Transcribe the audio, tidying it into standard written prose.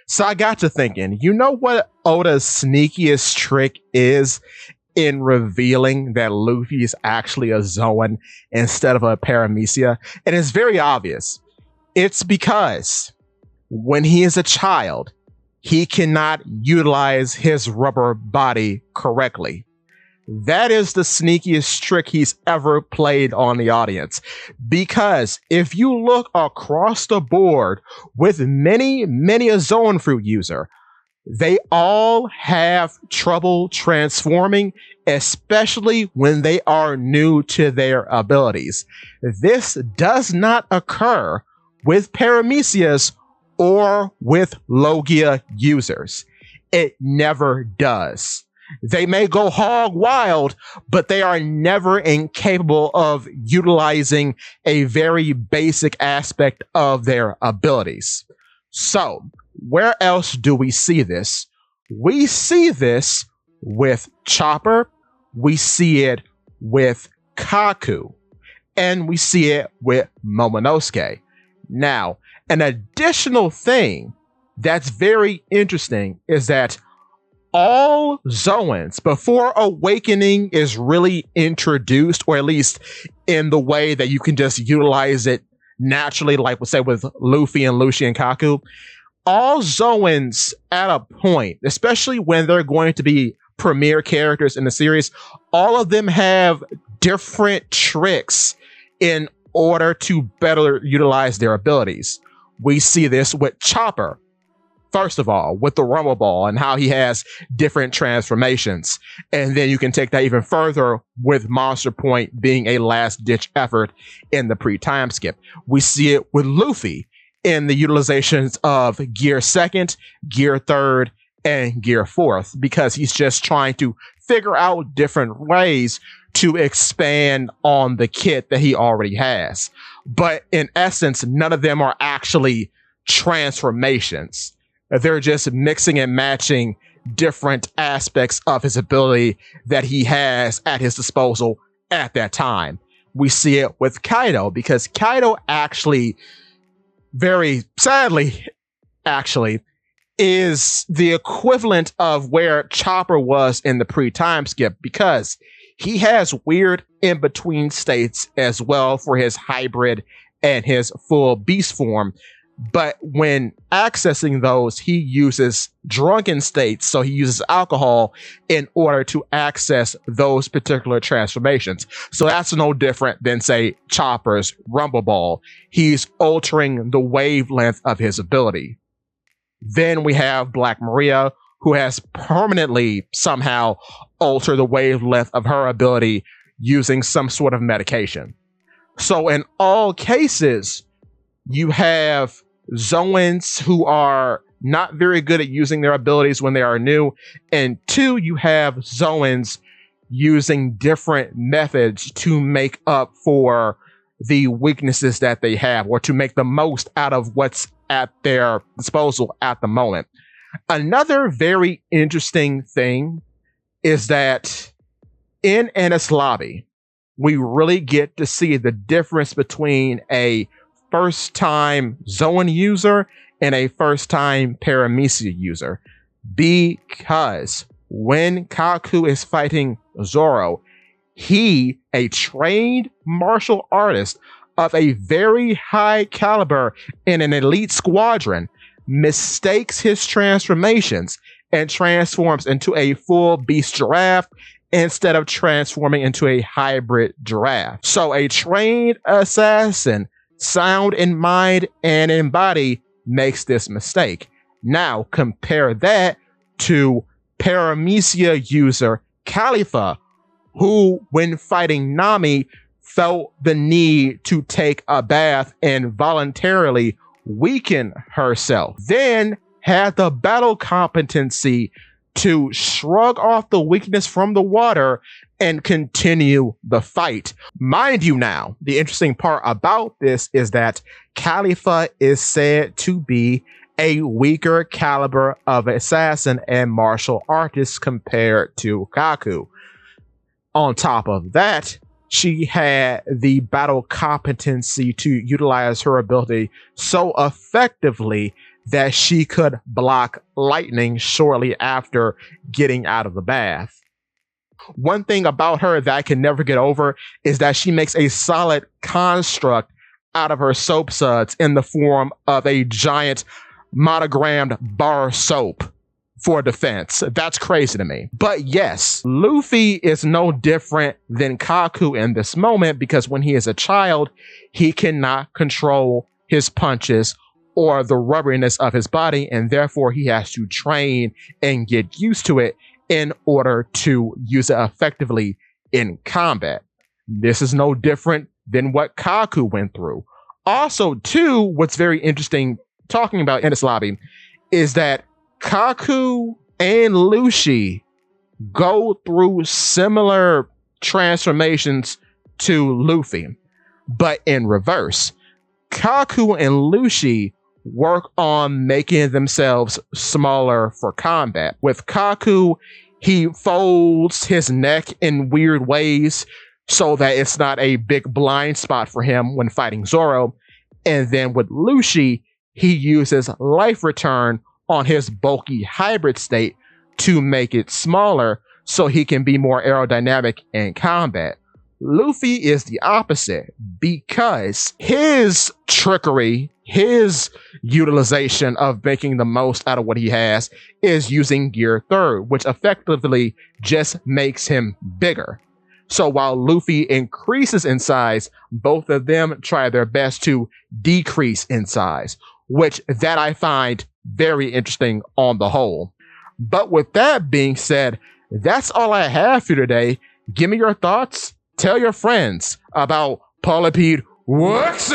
So I got to thinking, you know what Oda's sneakiest trick is in revealing that Luffy is actually a Zoan instead of a Paramecia? And it's very obvious. It's because when he is a child, he cannot utilize his rubber body correctly. That is the sneakiest trick he's ever played on the audience. Because if you look across the board with many a Zoan Fruit user, they all have trouble transforming, especially when they are new to their abilities. This does not occur with Paramecias or with Logia users. It never does. They may go hog wild, but they are never incapable of utilizing a very basic aspect of their abilities. So, where else do we see this? We see this with Chopper, we see it with Kaku, and we see it with Momonosuke. Now, an additional thing that's very interesting is that all Zoans, before awakening is really introduced, or at least in the way that you can just utilize it naturally, like we'll say with Luffy and Lucy and Kaku, all Zoans at a point, especially when they're going to be premier characters in the series, all of them have different tricks in order to better utilize their abilities. We see this with Chopper. First of all, with the Rumble Ball and how he has different transformations. And then you can take that even further with Monster Point being a last-ditch effort in the pre-time skip. We see it with Luffy in the utilizations of Gear Second, Gear Third, and Gear Fourth, because he's just trying to figure out different ways to expand on the kit that he already has. But in essence, none of them are actually transformations. They're just mixing and matching different aspects of his ability that he has at his disposal at that time. We see it with Kaido, because Kaido actually, very sadly, actually, is the equivalent of where Chopper was in the pre-time skip, because he has weird in-between states as well for his hybrid and his full beast form. But when accessing those, he uses drunken states, so he uses alcohol in order to access those particular transformations. So that's no different than, say, Chopper's Rumble Ball. He's altering the wavelength of his ability. Then we have Black Maria, who has permanently somehow altered the wavelength of her ability using some sort of medication. So in all cases, you have Zoans who are not very good at using their abilities when they are new, and two, you have Zoans using different methods to make up for the weaknesses that they have, or to make the most out of what's at their disposal at the moment. Another very interesting thing is that in Enies Lobby, we really get to see the difference between a first-time Zoan user and a first-time Paramecia user. Because when Kaku is fighting Zoro, he, a trained martial artist of a very high caliber in an elite squadron, mistakes his transformations and transforms into a full beast giraffe instead of transforming into a hybrid giraffe. So a trained assassin, sound in mind and in body, makes this mistake. Now compare that to Paramecia user Khalifa, who, when fighting Nami, felt the need to take a bath and voluntarily weaken herself, then had the battle competency to shrug off the weakness from the water and continue the fight. Mind you now, the interesting part about this is that Khalifa is said to be a weaker caliber of assassin and martial artist compared to Kaku. On top of that, she had the battle competency to utilize her ability so effectively that she could block lightning shortly after getting out of the bath. One thing about her that I can never get over is that she makes a solid construct out of her soap suds in the form of a giant monogrammed bar soap for defense. That's crazy to me. But yes, Luffy is no different than Kaku in this moment because when he is a child, he cannot control his punches or the rubberiness of his body, and therefore he has to train and get used to it in order to use it effectively in combat. This is no different than what Kaku went through. Also, too, what's very interesting talking about in this lobby is that Kaku and Luffy go through similar transformations to Luffy, but in reverse. Kaku and Luffy work on making themselves smaller for combat. With Kaku, he folds his neck in weird ways so that it's not a big blind spot for him when fighting Zoro. And then with Luffy, he uses life return on his bulky hybrid state to make it smaller so he can be more aerodynamic in combat. Luffy is the opposite because his trickery, his utilization of making the most out of what he has is using Gear Third, which effectively just makes him bigger. So while Luffy increases in size, both of them try their best to decrease in size, which that I find very interesting on the whole. But with that being said, that's all I have for you today. Give me your thoughts. Tell your friends about Polypede Works.